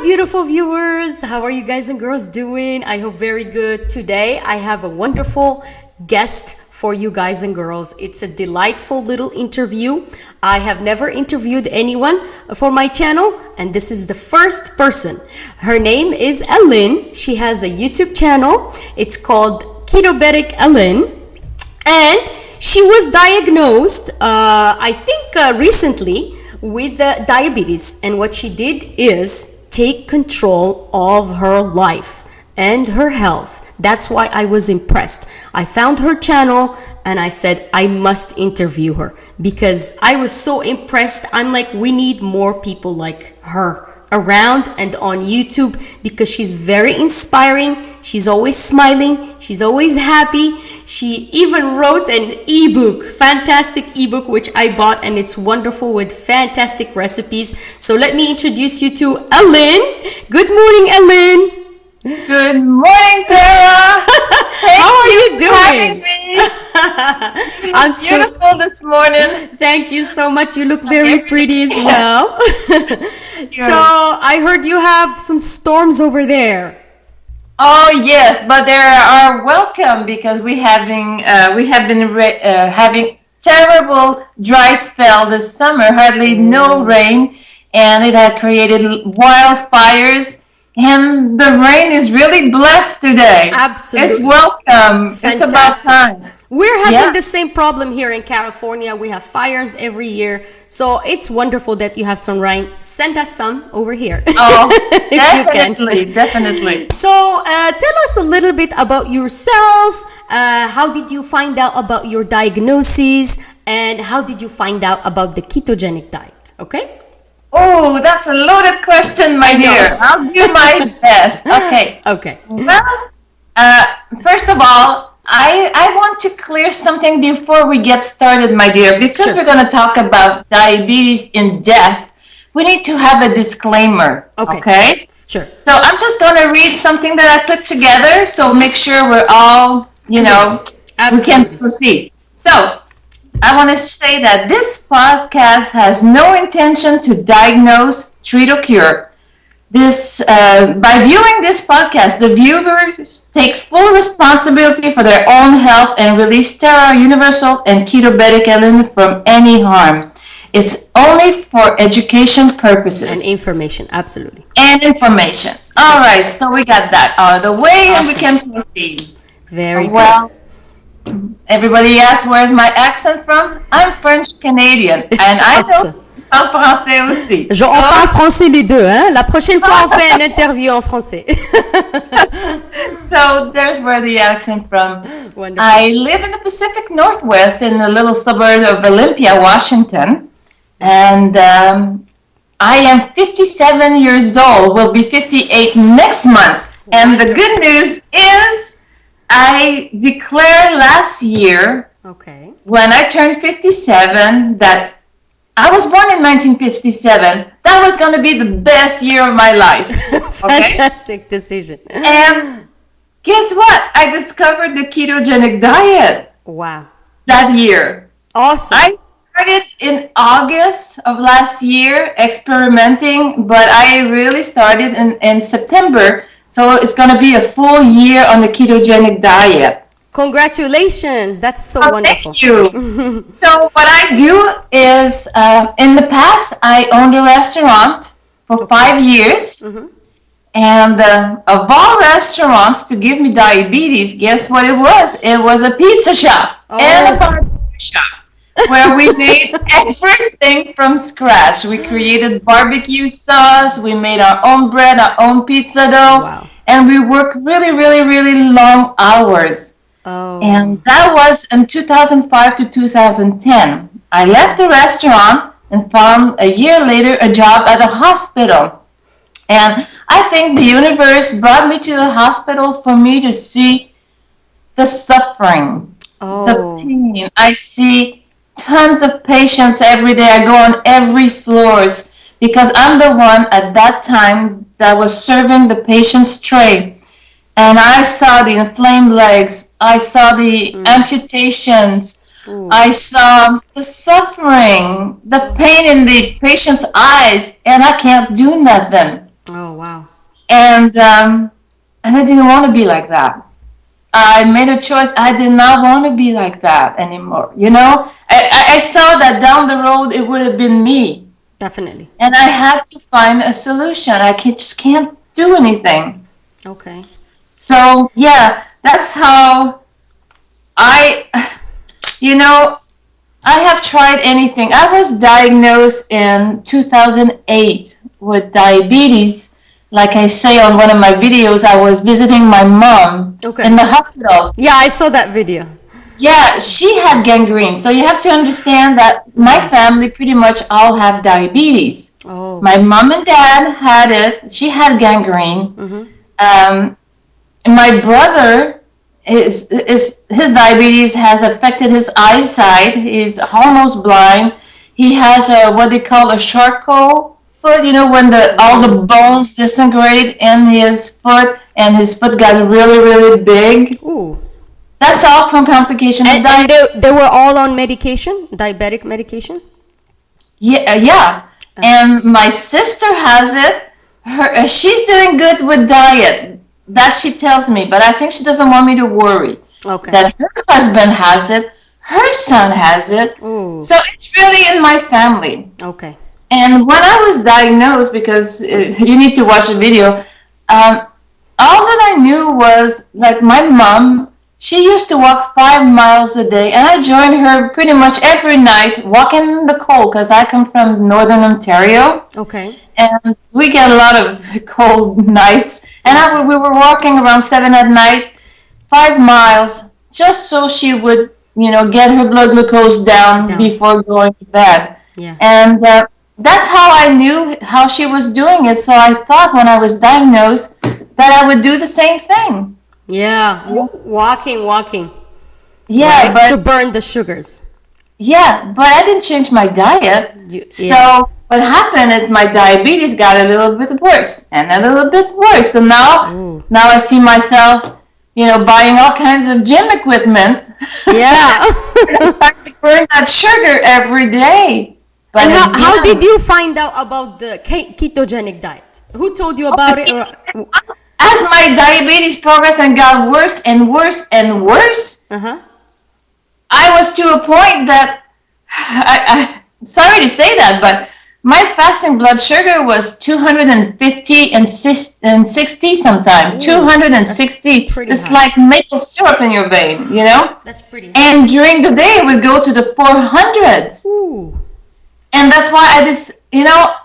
beautiful viewers. How are you guys and girls doing? I hope very good. Today, I have a wonderful guest for you guys and girls. It's a delightful little interview. I have never interviewed anyone for my channel, and this is the first person. Her name is Aline. She has a YouTube channel. It's called Ketobetic Aline, and she was diagnosed, I think recently, with diabetes. And what she did is take control of her life and her health. That's why I was impressed. I found her channel and I said, I must interview her because I was so impressed. I'm like, we need more people like her around and on YouTube because she's very inspiring. She's always smiling. She's always happy. She even wrote an ebook, fantastic ebook, which I bought, and it's wonderful with fantastic recipes. So let me introduce you to Aline. Good morning, Aline. Good morning, Tara. How are you doing? Having me. I'm beautiful this morning. Thank you so much. You look very pretty as well. So I heard you have some storms over there. Oh yes, but they are welcome because we have been having terrible dry spell this summer. Hardly no rain, and it had created wildfires. And the rain is really blessed today. Absolutely. It's welcome. Fantastic. It's about time. We're having the same problem here in California. We have fires every year. So it's wonderful that you have some rain. Send us some over here. Oh, definitely. So tell us a little bit about yourself. How did you find out about your diagnosis? And how did you find out about the ketogenic diet? Okay? Oh, that's a loaded question, my dear. I'll do my best. Okay. Well, first of all, I want to clear something before we get started, my dear. Because we're going to talk about diabetes in depth, we need to have a disclaimer. Okay? Sure. So I'm just going to read something that I put together, so make sure we're all, we can proceed. So, I want to say that this podcast has no intention to diagnose, treat, or cure. By viewing this podcast, the viewers take full responsibility for their own health and release Terra Universal and Ketobetic Aline from any harm. It's only for education purposes. And information, absolutely. And information. All right, so we got that out of the way, and we can proceed. Very good. Everybody asks where's my accent from? I'm French Canadian, and I know en français aussi. On parle français les deux, hein? La prochaine fois, on fait une interview en français. So there's where the accent from. Wonderful. I live in the Pacific Northwest in the little suburb of Olympia, Washington, and I am 57 years old. Will be 58 next month. And the good news is I declared last year, when I turned 57, that I was born in 1957. That was going to be the best year of my life. Fantastic decision. And guess what? I discovered the ketogenic diet. Wow. That year. Awesome. I started in August of last year experimenting, but I really started in September. So it's going to be a full year on the ketogenic diet. Congratulations. That's so wonderful. Thank you. So what I do is, in the past, I owned a restaurant for 5 years. And of all restaurants to give me diabetes, guess what it was? It was a pizza shop and a barbecue shop where we made everything from scratch. We created barbecue sauce. We made our own bread, our own pizza dough. And we worked really, really, really long hours. And that was in 2005 to 2010. I left the restaurant and found a year later a job at a hospital. And I think the universe brought me to the hospital for me to see the suffering, the pain. I see tons of patients every day. I go on every floors because I'm the one at that time that was serving the patient's tray. And I saw the inflamed legs. I saw the amputations. I saw the suffering, the pain in the patient's eyes, and I can't do nothing. Oh, wow. And I didn't want to be like that. I made a choice. I did not want to be like that anymore. You know, I saw that down the road it would have been me. Definitely. And I had to find a solution. Just can't do anything. Okay. So, yeah, that's how you know, I have tried anything. I was diagnosed in 2008 with diabetes. Like I say on one of my videos, I was visiting my mom in the hospital. Yeah, I saw that video. Yeah, she had gangrene. So you have to understand that my family pretty much all have diabetes. Oh. My mom and dad had it. She had gangrene. Mm-hmm. My brother, his diabetes has affected his eyesight. He's almost blind. He has what they call a charcot foot, you know, when all the bones disintegrate in his foot and his foot got really, really big. Ooh. That's all from complication of diabetes. And they were all on medication, diabetic medication? Yeah. And my sister has it. She's doing good with diet. That she tells me, but I think she doesn't want me to worry. Okay. That her husband has it, her son has it. Ooh. So it's really in my family. Okay. And when I was diagnosed, because you need to watch the video, all that I knew was, like, my mom, she used to walk 5 miles a day, and I joined her pretty much every night, walking in the cold, because I come from northern Ontario. Okay. And we get a lot of cold nights. And we were walking around 7 at night, 5 miles, just so she would, you know, get her blood glucose down. Before going to bed. Yeah. And that's how I knew how she was doing it. So I thought when I was diagnosed that I would do the same thing. Yeah, walking. Yeah, right? but to burn the sugars. Yeah, but I didn't change my diet. So what happened is my diabetes got a little bit worse and a little bit worse. So now I see myself, you know, buying all kinds of gym equipment. Yeah. I'm trying to burn that sugar every day. But and how did you find out about the ketogenic diet? Who told you about it? Or... As my diabetes progressed and got worse and worse and worse, I was to a point that, I'm sorry to say that, but my fasting blood sugar was 250 and 60 sometimes. 260. It's high. Like maple syrup in your vein, you know? That's pretty high. And during the day, it would go to the 400s. Ooh. And that's why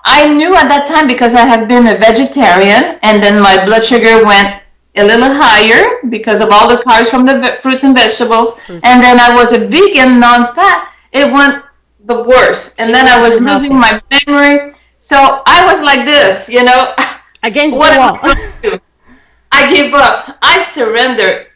I knew at that time, because I had been a vegetarian, and then my blood sugar went a little higher because of all the carbs from the fruits and vegetables. And then I was a vegan, non-fat. It went the worst. And then I was losing my memory. So I was like this, you know. Against the wall. I give up. I surrender.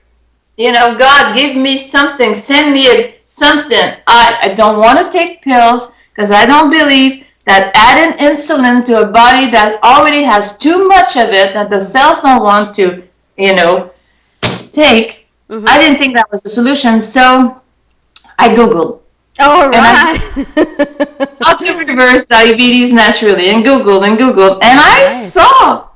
You know, God, give me something. Send me something. I don't want to take pills, because I don't believe that adding insulin to a body that already has too much of it, that the cells don't want to, you know, take. I didn't think that was the solution. So I Googled. Oh, right. How to reverse diabetes naturally, and Googled. And I saw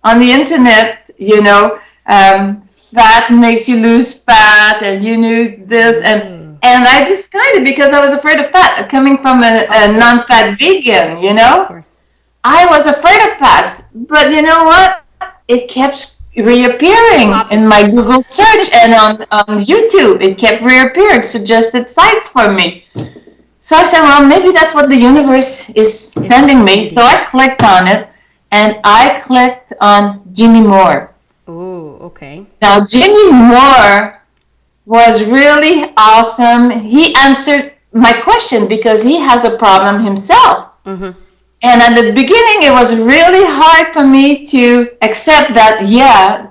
on the internet, you know, fat makes you lose fat, and you knew this, and I discarded because I was afraid of fat, coming from a non-fat vegan, you know? Of course. I was afraid of fats, but you know what? It kept reappearing in my Google search and on YouTube. It kept reappearing, suggested sites for me. So I said, well, maybe that's what the universe is sending me. So I clicked on it, and I clicked on Jimmy Moore. Oh, okay. Now, Jimmy Moore was really awesome. He answered my question because he has a problem himself. And at the beginning, it was really hard for me to accept that,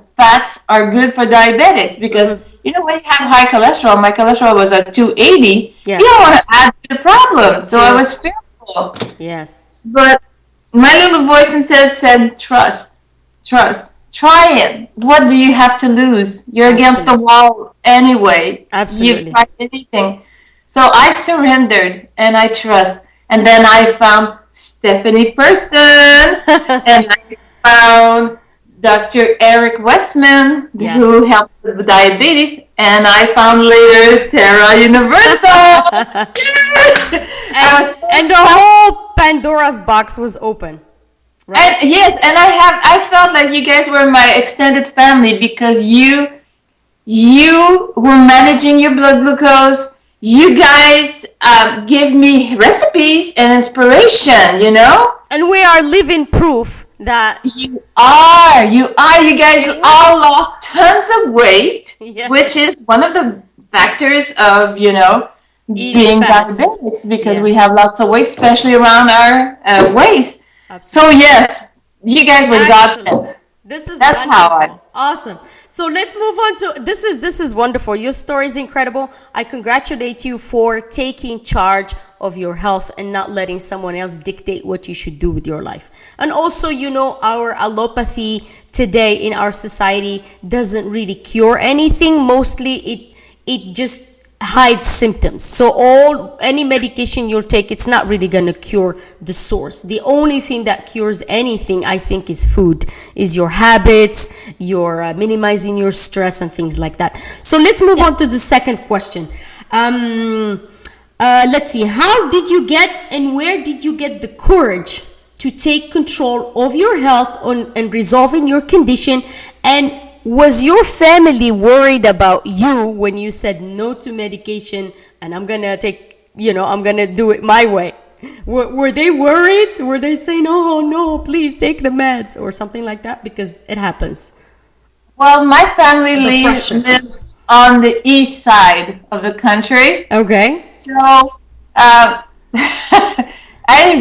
fats are good for diabetics, because, you know, when you have high cholesterol, my cholesterol was at 280, you don't want to add to the problem. So I was fearful. Yes. But my little voice instead said, trust. Try it. What do you have to lose? You're against the wall anyway. Absolutely. You've tried anything. So I surrendered and I trust. And then I found Stephanie Person and I found Dr. Eric Westman, who helped with diabetes, and I found later Terra Universal. and the whole Pandora's box was open. Right? And yes, and I felt like you guys were my extended family because you were managing your blood glucose. You guys give me recipes and inspiration, you know? And we are living proof that you guys all lost tons of weight, which is one of the factors of, being diabetics, because we have lots of weight, especially around our waist. Absolutely. So yes, you guys were godsend. That's wonderful. How awesome. So let's move on to this is wonderful. Your story is incredible. I congratulate you for taking charge of your health and not letting someone else dictate what you should do with your life. And also, our allopathy today in our society doesn't really cure anything. Mostly it just hides symptoms. So any medication you'll take, it's not really going to cure the source. The only thing that cures anything, I think, is food, is your habits, your minimizing your stress and things like that. So let's move on to the second question. Let's see. How did you get and where did you get the courage to take control of your health and resolving your condition? And was your family worried about you when you said no to medication and I'm going to do it my way? Were they worried? Were they saying, oh, no, please take the meds or something like that? Because it happens. Well, my family lives on the east side of the country. Okay. So I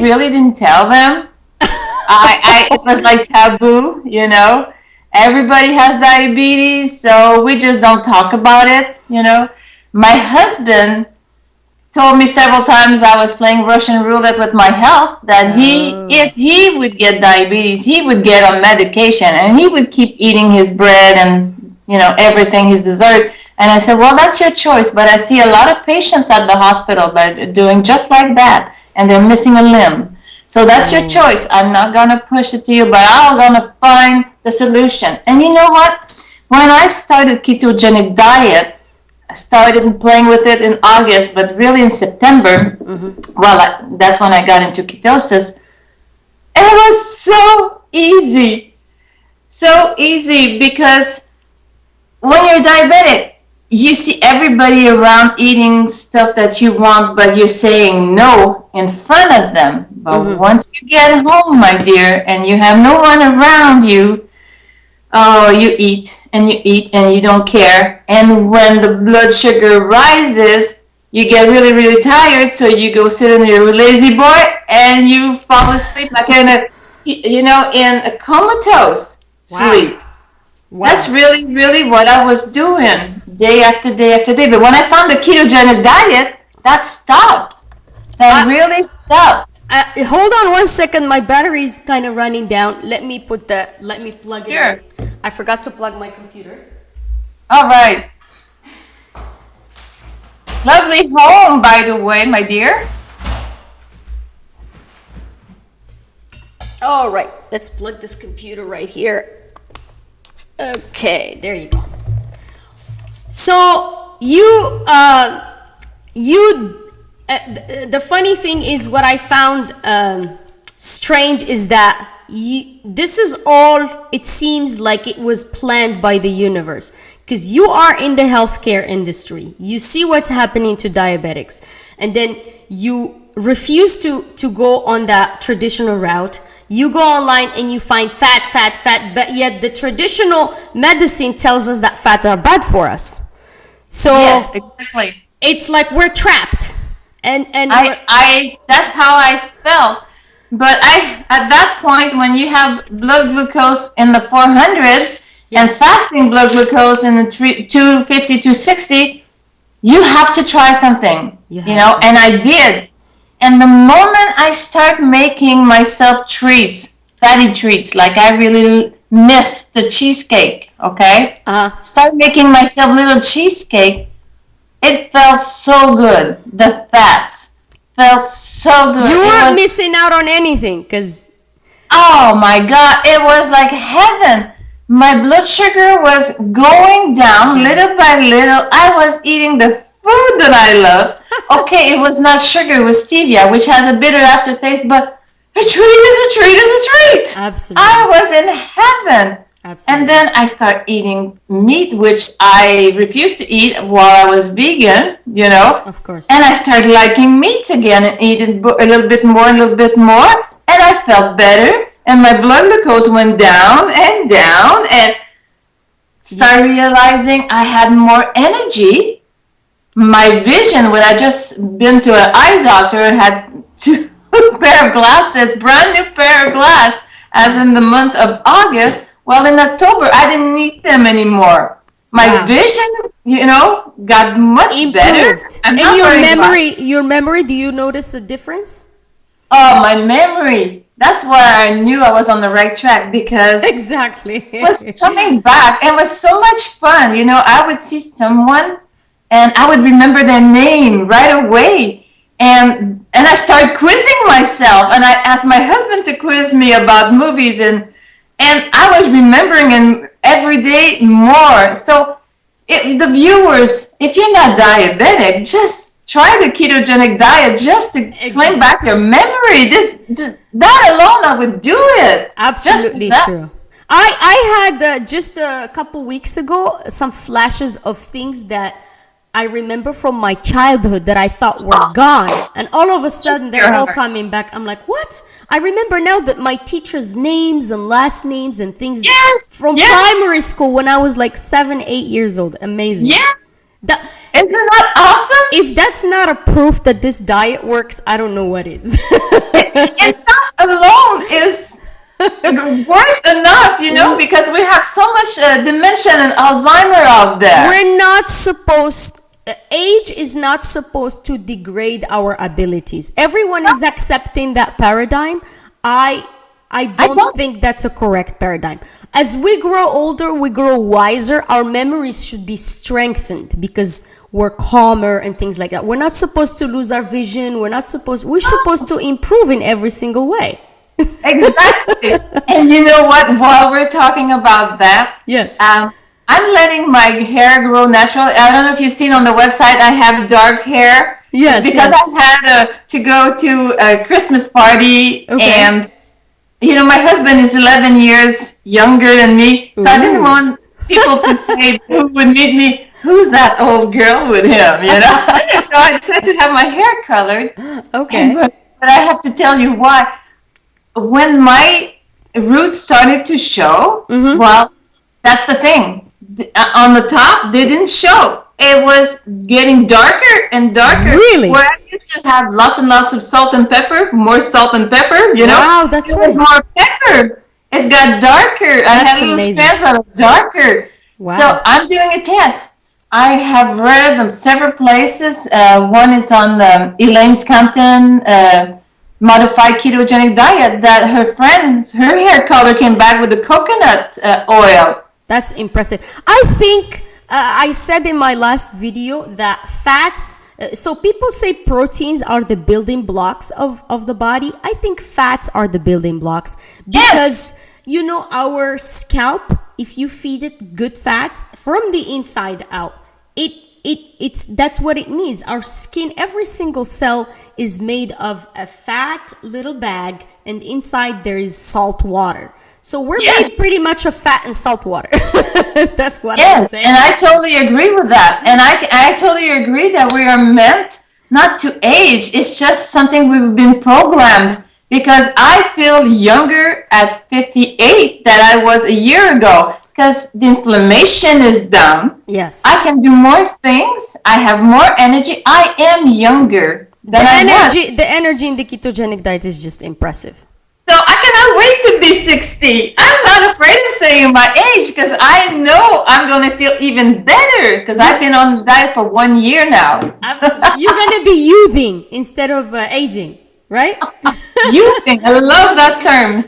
really didn't tell them. It was like taboo, Everybody has diabetes, so we just don't talk about it, My husband told me several times I was playing Russian roulette with my health, that if he would get diabetes, he would get on medication, and he would keep eating his bread and, everything, his dessert. And I said, well, that's your choice, but I see a lot of patients at the hospital that are doing just like that, and they're missing a limb. So that's your choice. I'm not going to push it to you, but I'm going to find the solution. And you know what? When I started ketogenic diet, I started playing with it in August, but really in September, that's when I got into ketosis. It was so easy. So easy, because when you're diabetic, you see everybody around eating stuff that you want, but you're saying no in front of them. But once you get home, my dear, and you have no one around you, you eat and you don't care. And when the blood sugar rises, you get really, really tired. So you go sit in your lazy boy and you fall asleep like in a comatose sleep. Wow. That's really, really what I was doing day after day after day. But when I found the ketogenic diet, that stopped. That really stopped. Hold on one second. My battery's kind of running down. Let me plug it in. I forgot to plug my computer. All right. Lovely home, by the way, my dear. All right. Let's plug this computer right here. Okay, there you go. So the funny thing is, what I found strange is that this is all, it seems like it was planned by the universe, because you are in the healthcare industry. You see what's happening to diabetics, and then you refuse to go on that traditional route. You go online and you find fat, but yet the traditional medicine tells us that fat are bad for us. So yes, exactly. It's like we're trapped. And that's how I felt. But at that point, when you have blood glucose in the 400s and fasting blood glucose in the 250, 260, you have to try something, and I did. And the moment I start making myself treats, fatty treats, like I really miss the cheesecake, okay? Start making myself little cheesecake. It felt so good. The fats felt so good. You weren't missing out on anything, because Oh my God, it was like heaven. My blood sugar was going down little by little. I was eating the food that I loved. Okay, it was not sugar, it was stevia, which has a bitter aftertaste, but a treat is a treat is a treat. Absolutely. I was in heaven. Absolutely. And then I started eating meat, which I refused to eat while I was vegan, you know. Of course. And I started liking meat again and eating a little bit more, and I felt better. And my blood glucose went down, and started realizing I had more energy. My vision, when I just been to an eye doctor and had 2 pair of glasses, brand new pair of glass, as in the month of August. Well, in October, I didn't need them anymore. My vision, you know, got much improved. better. And your memory, do you notice a difference? Oh, my memory. That's why I knew I was on the right track, because exactly. it was coming back. It was so much fun. You know, I would see someone and I would remember their name right away. And I started quizzing myself, and I asked my husband to quiz me about movies, and I was remembering and every day more. So the viewers, if you're not diabetic, just try the ketogenic diet just to claim back your memory. That alone, I would do it. Absolutely true. I had just a couple weeks ago some flashes of things that I remember from my childhood that I thought were gone, and all of a sudden they're all coming back. I'm like, what? I remember now that my teachers' names and last names and things from primary school when I was like 7, 8 years old. Amazing. Yeah. Isn't that awesome? If that's not a proof that this diet works, I don't know what is. And that alone is worth enough, you know, because we have so much dementia and Alzheimer out there. We're not supposed, age is not supposed to degrade our abilities. Everyone is accepting that paradigm. I don't think that's a correct paradigm. As we grow older, we grow wiser. Our memories should be strengthened because we're calmer and things like that. We're not supposed to lose our vision. We're supposed to improve in every single way. Exactly. And you know what? While we're talking about that, I'm letting my hair grow naturally. I don't know if you've seen on the website, I have dark hair. Yes. Because I had to go to a Christmas party, and you know, my husband is 11 years younger than me, so I didn't want people to say who would meet me, who's that old girl with him, you know? So I decided to have my hair colored. Okay. But I have to tell you why. When my roots started to show, well, that's the thing. On the top, they didn't show. It was getting darker and darker. Really? Where I used to have lots and lots of salt and pepper, more salt and pepper, you know? Wow, that's right. More pepper. It's got darker. I had little strands that are darker. Wow. So I'm doing a test. I have read them several places. One is on Elaine's Compton modified ketogenic diet, that her hair color came back with the coconut oil. That's impressive. I think I said in my last video that fats, so people say proteins are the building blocks of the body. I think fats are the building blocks because, you know, our scalp, if you feed it good fats from the inside out, that's what it needs. Our skin, every single cell is made of a fat little bag, and inside there is salt water. So we're made pretty much of fat and salt water. That's what I'm saying. And I totally agree with that. And I totally agree that we are meant not to age. It's just something we've been programmed, because I feel younger at 58 than I was a year ago. Because the inflammation is down. Yes. I can do more things. I have more energy. I am younger than I was. The energy in the ketogenic diet is just impressive. So I cannot wait to be 60. I'm not afraid of saying my age, because I know I'm going to feel even better, because I've been on the diet for 1 year now. Absolutely. You're going to be youthing instead of aging, right? Youthing. I love that term.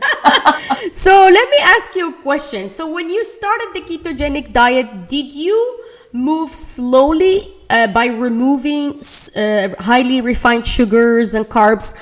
So let me ask you a question. So when you started the ketogenic diet, did you move slowly by removing highly refined sugars and carbs,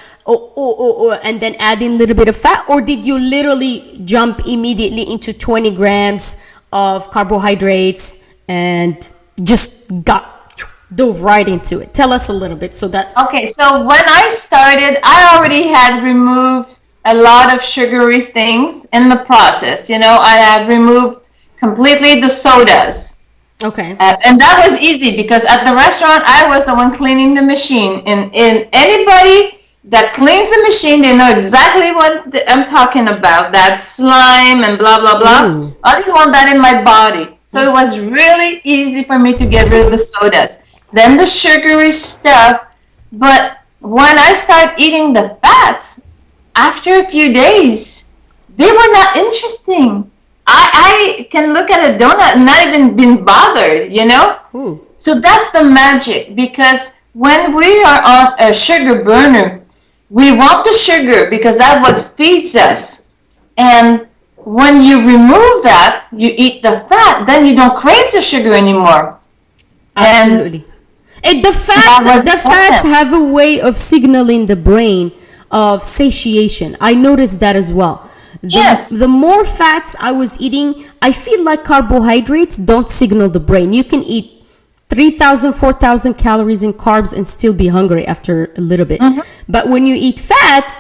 and then adding a little bit of fat, or did you literally jump immediately into 20 grams of carbohydrates and just dove right into it? Tell us a little bit so that... Okay, so when I started, I already had removed a lot of sugary things in the process. You know, I had removed completely the sodas. Okay. And that was easy because at the restaurant, I was the one cleaning the machine. And anybody that cleans the machine, they know exactly what I'm talking about. That slime and blah, blah, blah. Ooh. I didn't want that in my body. So it was really easy for me to get rid of the sodas. Then the sugary stuff. But when I started eating the fats, after a few days, they were not interesting. I can look at a donut and not even been bothered, you know? Ooh. So that's the magic, because when we are on a sugar burner, we want the sugar because that's what feeds us. And when you remove that, you eat the fat, then you don't crave the sugar anymore. Absolutely. And the fats have a way of signaling the brain of satiation. I noticed that as well. The more fats I was eating, I feel like carbohydrates don't signal the brain. You can eat 3,000, 4,000 calories in carbs and still be hungry after a little bit. Mm-hmm. But when you eat fat,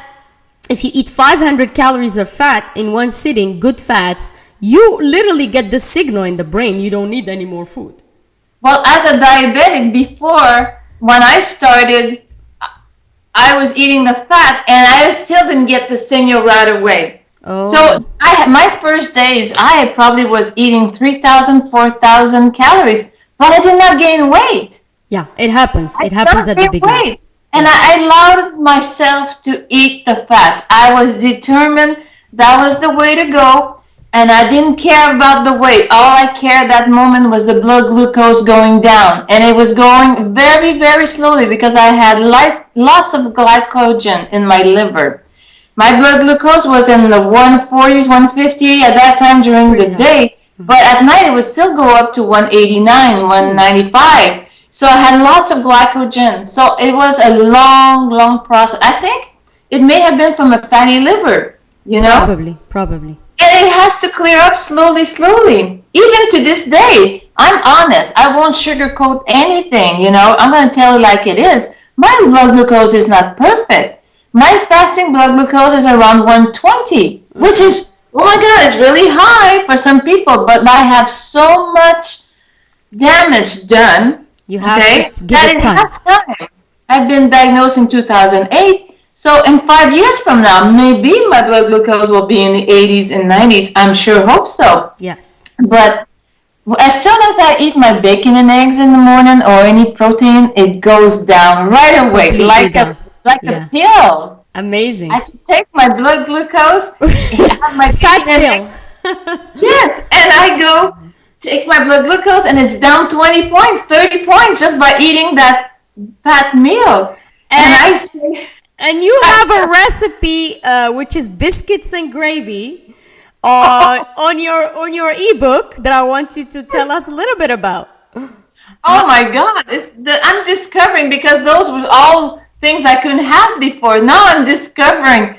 if you eat 500 calories of fat in one sitting, good fats, you literally get the signal in the brain. You don't need any more food. Well, as a diabetic, before, when I started, I was eating the fat and I still didn't get the signal right away. Oh. So my first days, I probably was eating 3,000, 4,000 calories, but I did not gain weight. Yeah, it happens. It happens at the beginning. And I allowed myself to eat the fats. I was determined that was the way to go, and I didn't care about the weight. All I cared that moment was the blood glucose going down, and it was going very, very slowly because I had lots of glycogen in my liver. My blood glucose was in the 140s, 150 at that time during the day, but at night it would still go up to 189, 195. So I had lots of glycogen. So it was a long, long process. I think it may have been from a fatty liver, you know? Probably. And it has to clear up slowly, slowly. Even to this day, I'm honest. I won't sugarcoat anything, you know? I'm going to tell you like it is. My blood glucose is not perfect. My fasting blood glucose is around 120, which is, oh my God, it's really high for some people, but I have so much damage done. You have to give it time. I've been diagnosed in 2008, so in 5 years from now, maybe my blood glucose will be in the 80s and 90s. I'm sure, hope so. Yes. But as soon as I eat my bacon and eggs in the morning or any protein, it goes down right away, like a pill. Amazing. I can take my blood glucose, have my fat pill. Yes, and I go take my blood glucose, and it's down 20 points, 30 points just by eating that fat meal. And you have a recipe, which is biscuits and gravy, on your ebook that I want you to tell us a little bit about. Oh my God! I'm discovering, because those were all things I couldn't have before. Now I'm discovering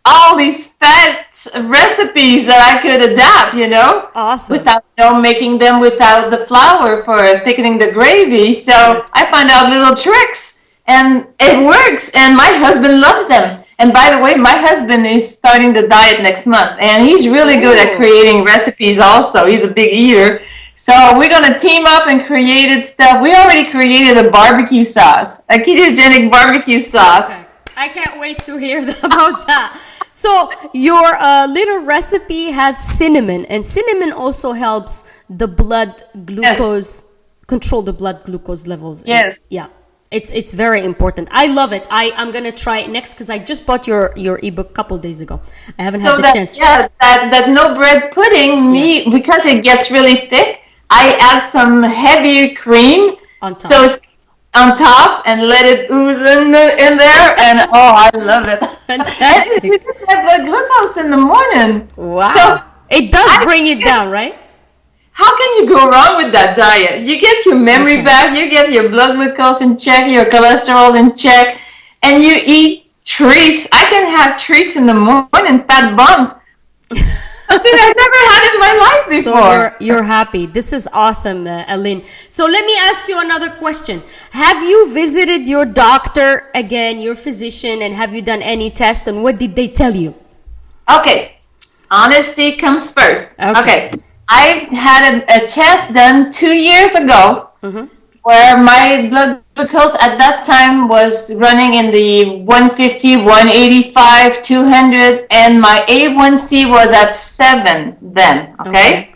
all these fat recipes that I could adapt, you know? Awesome. Without making them without the flour for thickening the gravy. So I find out little tricks, and it works, and my husband loves them. And by the way, my husband is starting the diet next month, and he's really good at creating recipes also. He's a big eater. So we're going to team up and created stuff. We already created a barbecue sauce, a ketogenic barbecue sauce. Okay. I can't wait to hear about that. So your little recipe has cinnamon, and cinnamon also helps the blood glucose, control the blood glucose levels. Yes. Yeah. It's very important. I love it. I'm going to try it next because I just bought your ebook a couple days ago. I haven't had the chance. Yeah, that no bread pudding, because it gets really thick, I add some heavy cream on top. So it's on top and let it ooze in there, and I love it. Fantastic. And you just have blood glucose in the morning. Wow. So it does bring it down, right? how can you go wrong with that diet? You get your memory back, you get your blood glucose in check, your cholesterol in check, and you eat treats. I can have treats in the morning, fat bombs. Something I've never had in my life before. So you're happy. This is awesome, Aline. So let me ask you another question. Have you visited your doctor again, your physician, and have you done any tests, and what did they tell you? Okay. Honesty comes first. Okay. I had a test done 2 years ago where my blood glucose at that time was running in the 150, 185, 200, and my A1C was at 7 then, okay?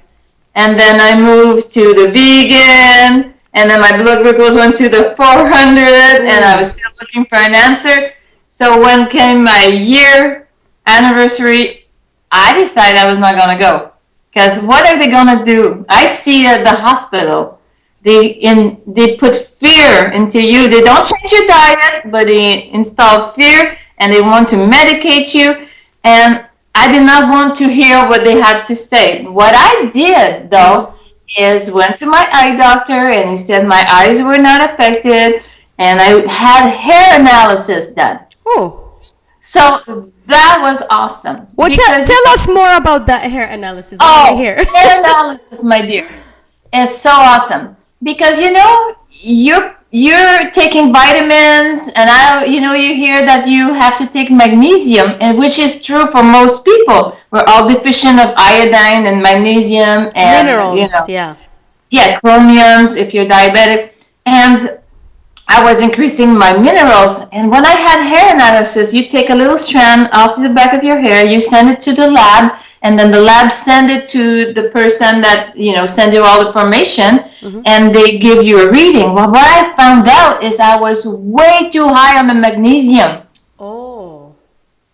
And then I moved to the vegan, and then my blood glucose went to the 400, and I was still looking for an answer. So when came my year anniversary, I decided I was not going to go. Because what are they going to do? I see at the hospital, they put fear into you. They don't change your diet, but they install fear, and they want to medicate you. And I did not want to hear what they had to say. What I did, though, is went to my eye doctor, and he said my eyes were not affected, and I had hair analysis done. Oh. So that was awesome. Well, tell us more about that hair analysis. Hair analysis, my dear, is so awesome because you're taking vitamins, and you hear that you have to take magnesium, and which is true for most people. We're all deficient of iodine and magnesium and minerals. Chromiums if you're diabetic, and I was increasing my minerals. And when I had hair analysis, you take a little strand off the back of your hair, you send it to the lab, and then the lab send it to the person that, send you all the information, and they give you a reading. Well, what I found out is I was way too high on the magnesium. Oh.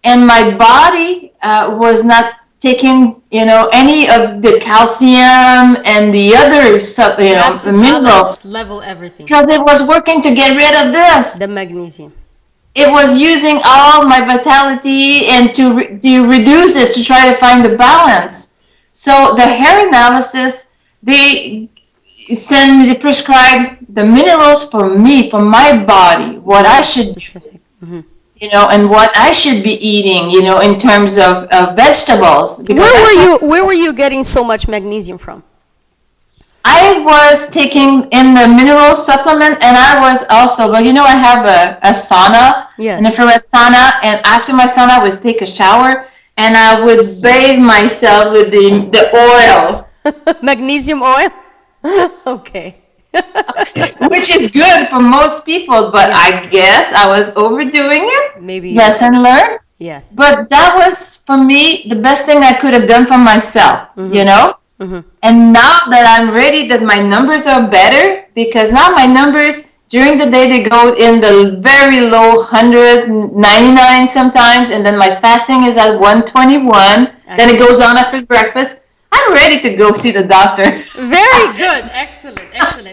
And my body was not taking, any of the calcium and the other, the minerals. Level everything. Because it was working to get rid of this. The magnesium. It was using all my vitality and to reduce this, to try to find the balance. So the hair analysis, they prescribe the minerals for me, for my body, what I should do. And what I should be eating, in terms of vegetables. Where were you getting so much magnesium from? I was taking in the mineral supplement, and I was also, I have a sauna, an infrared sauna, and after my sauna, I would take a shower, and I would bathe myself with the oil. Magnesium oil? Okay. Which is good for most people, but I guess I was overdoing it. Maybe. Lesson learned. Yes. But that was, for me, the best thing I could have done for myself, And now that I'm ready, that my numbers are better, because now my numbers during the day, they go in the very low 199 sometimes, and then my fasting is at 121. Then it goes on after breakfast. I'm ready to go see the doctor. Very good. Excellent.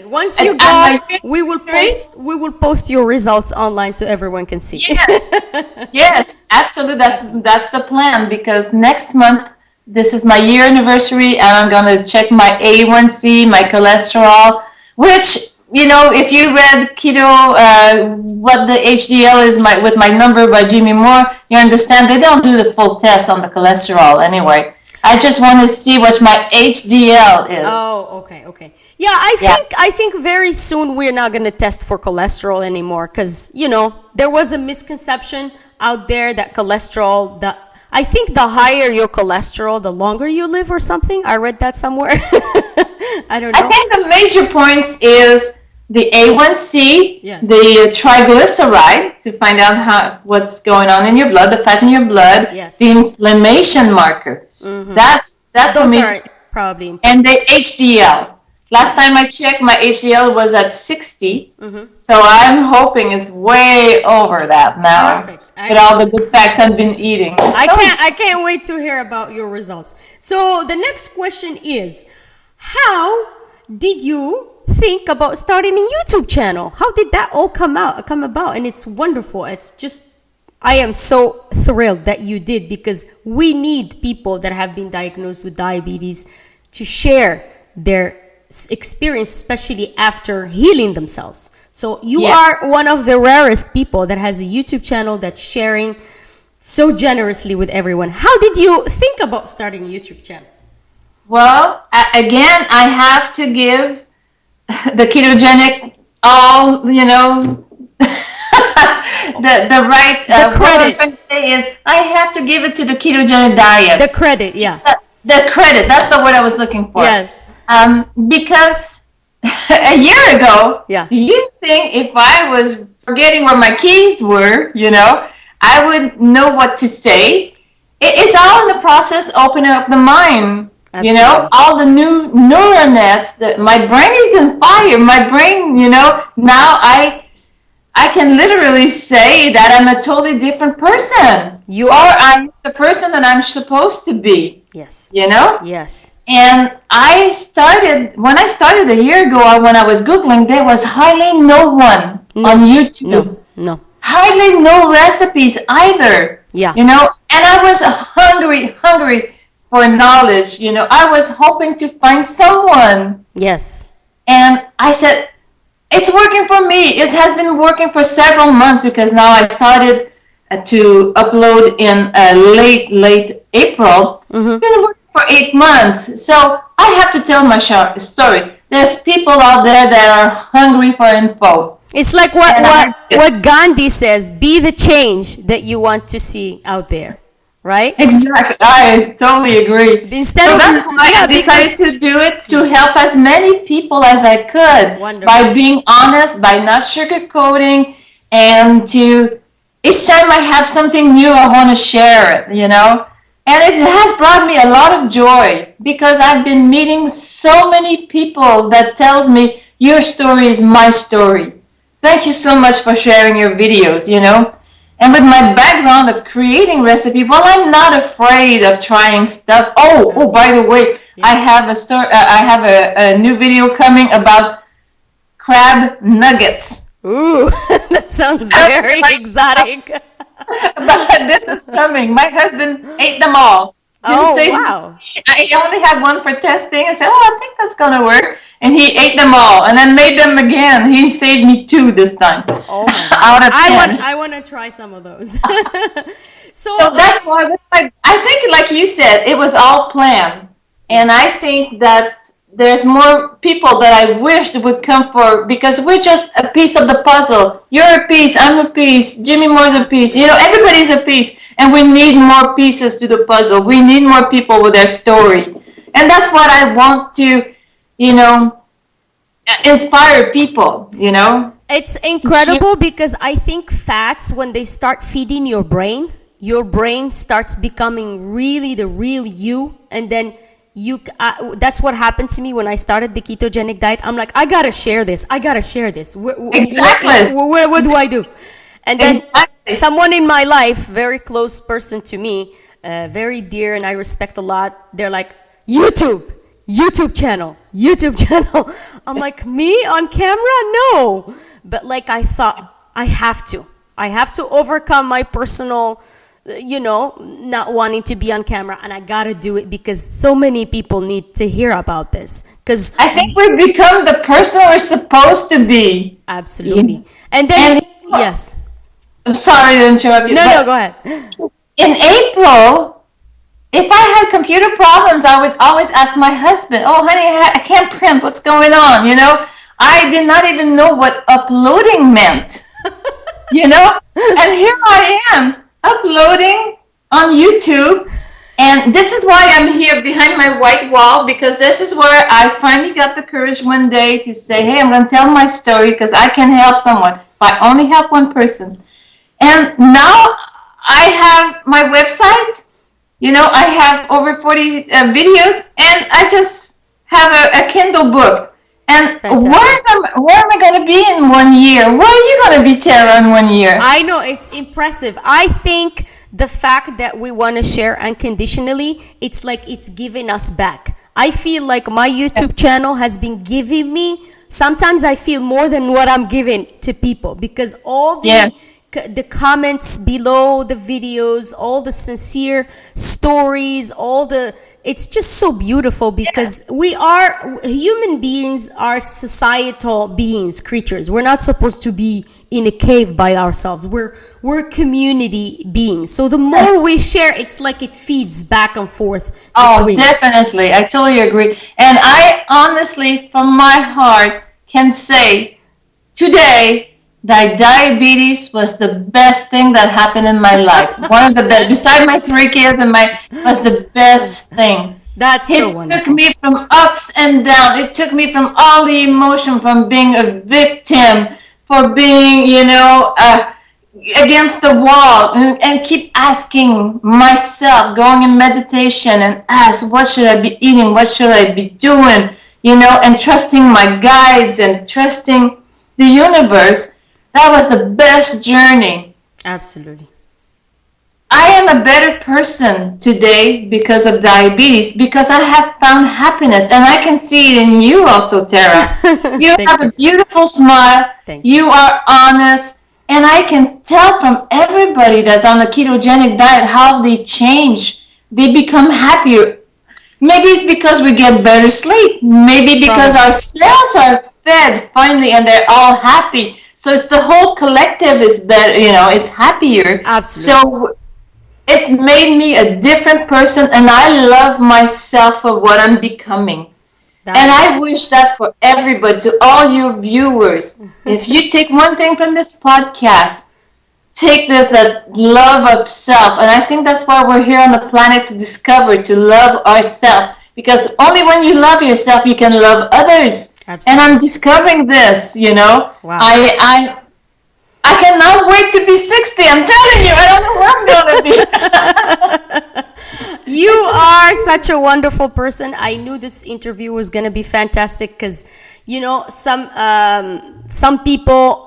Once you go, we will post your results online so everyone can see. Yes, absolutely. That's the plan, because next month, this is my year anniversary, and I'm going to check my A1C, my cholesterol, which, if you read Keto, what the HDL is with my number by Jimmy Moore, you understand they don't do the full test on the cholesterol anyway. I just want to see what my HDL is. Oh, okay. Yeah, I think very soon we're not going to test for cholesterol anymore, because, there was a misconception out there that cholesterol, I think the higher your cholesterol, the longer you live or something. I read that somewhere. I don't know. I think the major points is the A1C, the triglyceride, to find out what's going on in your blood, the fat in your blood, the inflammation markers. That's those are probably important. And the HDL. Last time I checked, my HDL was at 60, so I'm hoping it's way over that now. Perfect. With all the good facts I've been eating. I can't wait to hear about your results. So the next question is, how did you think about starting a YouTube channel? How did that all come about? And it's wonderful. It's just, I am so thrilled that you did, because we need people that have been diagnosed with diabetes to share their experience, especially after healing themselves. So you are one of the rarest people that has a YouTube channel that's sharing so generously with everyone. How did you think about starting a YouTube channel? Well, again, I have to give the ketogenic all, the right the credit is I have to give it to the ketogenic diet. The credit, yeah. The credit, that's the word I was looking for. Yes. Because a year ago, Yeah. do you think if I was forgetting where my keys were, I would know what to say? It's all in the process opening up the mind. Absolutely. All the new neural nets, my brain is on fire. My brain, now I can literally say that I'm a totally different person. You or are. I'm the person that I'm supposed to be. Yes. Yes. And when I started a year ago, when I was Googling, there was hardly no one on YouTube. No. Hardly no recipes either. Yeah. And I was hungry for knowledge. I was hoping to find someone. Yes. And I said, it's working for me. It has been working for several months because now I started to upload in late April. It's been working for 8 months. So I have to tell my story. There's people out there that are hungry for info. It's like what Gandhi says, be the change that you want to see out there, right? Exactly. I totally agree. Instead so of, that's why I decided to do it, to help as many people as I could. Wonderful. By being honest, by not sugarcoating, and each time I have something new, I want to share it, And it has brought me a lot of joy because I've been meeting so many people that tells me, your story is my story. Thank you so much for sharing your videos, And with my background of creating recipe, well, I'm not afraid of trying stuff. Oh, by the way, I have a new video coming about crab nuggets. Ooh, that sounds very exotic. But this is coming. My husband ate them all. Wow. I only had one for testing. I said, I think that's going to work. And he ate them all and then made them again. He saved me 2 this time. Oh, out of 10. I want to try some of those. So that's why I think, like you said, it was all planned. And I think that there's more people that I wished would come for, because we're just a piece of the puzzle. You're a piece, I'm a piece, Jimmy Moore's a piece, everybody's a piece, and we need more pieces to the puzzle. We need more people with their story. And that's what I want to, inspire people, It's incredible because I think fats, when they start feeding your brain starts becoming really the real you, and then that's what happened to me when I started the ketogenic diet. I'm like, I gotta share this. Exactly. What do I do? And then someone in my life, very close person to me, very dear and I respect a lot, they're like, YouTube channel. I'm like, me on camera? No. But like, I thought I have to overcome my personal, not wanting to be on camera, and I gotta do it because so many people need to hear about this. Because I think we've become the person we're supposed to be. Absolutely. And then, yes. I'm sorry to interrupt you. No, go ahead. In April, if I had computer problems, I would always ask my husband, oh, honey, I can't print. What's going on? I did not even know what uploading meant. And here I am, uploading on YouTube, and this is why I'm here behind my white wall, because this is where I finally got the courage one day to say, hey, I'm going to tell my story because I can help someone if I only help one person. And now I have my website, I have over 40 videos, and I just have a Kindle book. And where am I going to be in 1 year? Where are you going to be, Tara, in 1 year? I know, it's impressive. I think the fact that we want to share unconditionally, it's like it's giving us back. I feel like my YouTube channel has been giving me, sometimes I feel more than what I'm giving to people, because all the comments below the videos, all the sincere stories, all the it's just so beautiful because we are human beings, are societal beings, creatures. We're not supposed to be in a cave by ourselves. We're community beings. So the more we share, it's like it feeds back and forth. Oh, definitely. I totally agree. And I honestly, from my heart, can say today that diabetes was the best thing that happened in my life. One of the best, beside my 3 kids and was the best thing. That's so wonderful. It took me from ups and downs. It took me from all the emotion, from being a victim, for being, against the wall, and keep asking myself, going in meditation and ask, what should I be eating? What should I be doing? And trusting my guides and trusting the universe. That was the best journey. Absolutely. I am a better person today because of diabetes, because I have found happiness, and I can see it in you also, Tara. You have a beautiful smile. You are honest, and I can tell from everybody that's on the ketogenic diet how they change. They become happier. Maybe it's because we get better sleep. Maybe because our cells are fed finally, and they're all happy. So it's the whole collective is better, is happier. Absolutely. So it's made me a different person, and I love myself for what I'm becoming. And I wish that for everybody, to all your viewers. If you take one thing from this podcast, take that love of self. And I think that's why we're here on the planet, to discover, to love ourselves. Because only when you love yourself, you can love others. Absolutely. And I'm discovering this, Wow. I cannot wait to be 60. I'm telling you, I don't know where I'm going to be. You are such a wonderful person. I knew this interview was going to be fantastic because, some people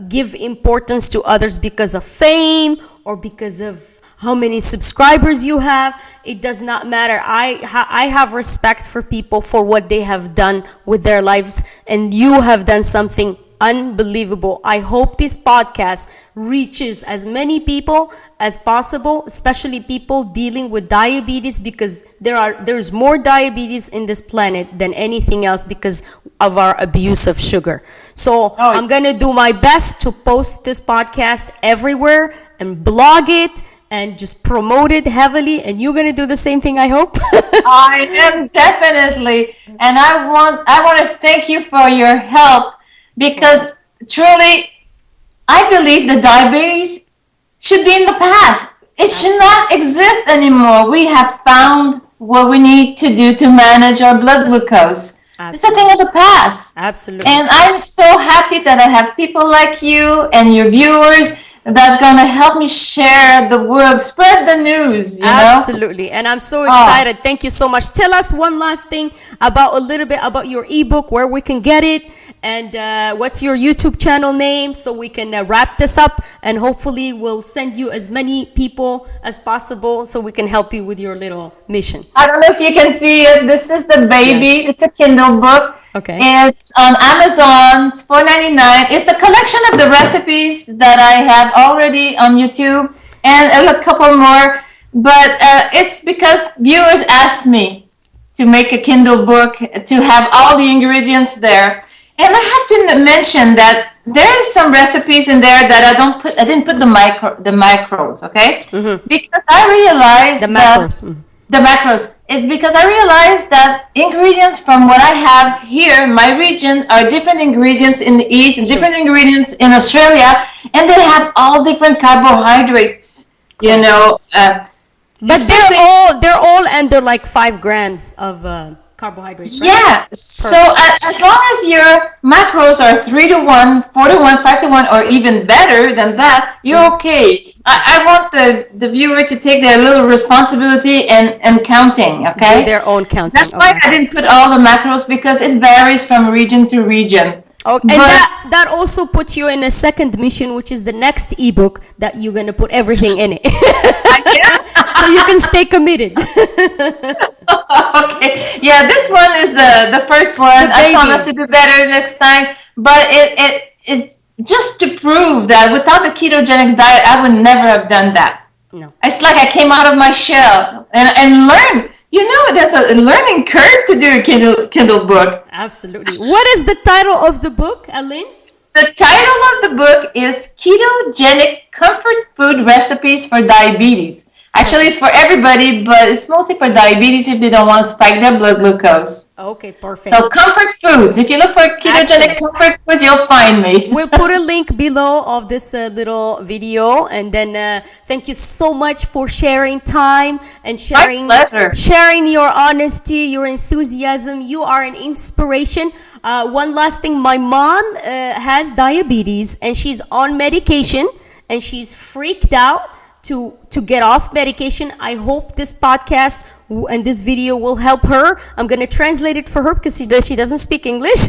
give importance to others because of fame or because of how many subscribers you have. It does not matter. I have respect for people for what they have done with their lives, and you have done something unbelievable. I hope this podcast reaches as many people as possible, especially people dealing with diabetes, because there's more diabetes in this planet than anything else because of our abuse of sugar. So I'm gonna do my best to post this podcast everywhere and blog it and just promote it heavily, and you're gonna do the same thing, I hope. I am, definitely. And I want to thank you for your help, because truly I believe that diabetes should be in the past. It should not exist anymore. We have found what we need to do to manage our blood glucose. It's a thing of the past. Absolutely. And I'm so happy that I have people like you and your viewers that's going to help me share the word, spread the news, Absolutely. And I'm so excited. Thank you so much. Tell us one last thing about a little bit about your ebook, where we can get it, and what's your YouTube channel name, so we can wrap this up, and hopefully we'll send you as many people as possible so we can help you with your little mission. I don't know if you can see it. This is the baby. Yes. It's a Kindle book. Okay. It's on Amazon. It's $4.99. It's the collection of the recipes that I have already on YouTube, and a couple more. But it's because viewers asked me to make a Kindle book, to have all the ingredients there. And I have to mention that there is some recipes in there that I didn't put the macros, okay? Mm-hmm. Because I realized the macros. It's because I realized that ingredients from what I have here in my region are different ingredients in the East and different ingredients in Australia, and they have all different carbohydrates, but they're all under like 5 grams of carbohydrates, right? Yeah. So as long as your macros are 3-to-1, 4-to-1, 5-to-1, or even better than that, you're okay. I want the viewer to take their little responsibility and counting, okay? Do their own counting. That's why I didn't put all the macros, because it varies from region to region. Okay. And that also puts you in a second mission, which is the next ebook that you're going to put everything in it. So you can stay committed. Okay. Yeah, this one is the first one. I promise to do better next time. But it just to prove that without the ketogenic diet, I would never have done that. No. It's like I came out of my shell and learned You know, there's a learning curve to do a Kindle book. Absolutely. What is the title of the book, Aline? The title of the book is Ketogenic Comfort Food Recipes for Diabetes. Actually, it's for everybody, but it's mostly for diabetes if they don't want to spike their blood glucose. Okay, perfect. So comfort foods. If you look for ketogenic comfort foods, you'll find me. We'll put a link below of this little video, and then thank you so much for sharing time and sharing your honesty, your enthusiasm. You are an inspiration. One last thing, my mom has diabetes and she's on medication and she's freaked out to get off medication. I hope this podcast and this video will help her. I'm going to translate it for her because she doesn't speak English.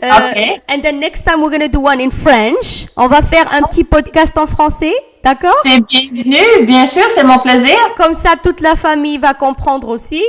Okay. And then next time we're going to do one in French. On va faire un petit podcast en français. D'accord? C'est bienvenu, bien sûr, c'est mon plaisir. Comme ça, toute la famille va comprendre aussi.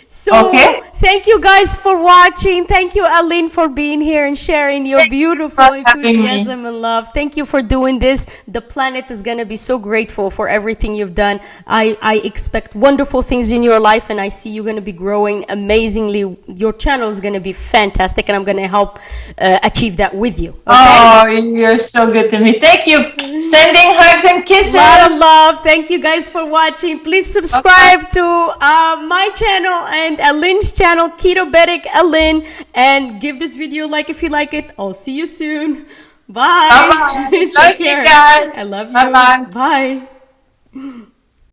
So, Okay. Thank you guys for watching. Thank you, Aline, for being here and sharing your beautiful enthusiasm and love. Thank you for doing this. The planet is going to be so grateful for everything you've done. I expect wonderful things in your life, and I see you're going to be growing amazingly. Your channel is going to be fantastic, and I'm going to help achieve that with you. Okay? Oh, you're so good to me. Thank you. Sending hugs and kisses. A lot of love. Thank you guys for watching. Please subscribe to my channel and Aline's channel, Ketobetic Aline, and give this video a like if you like it. I'll see you soon. Bye. Bye-bye. Take Love you care. guys. I love you. Bye-bye. Bye.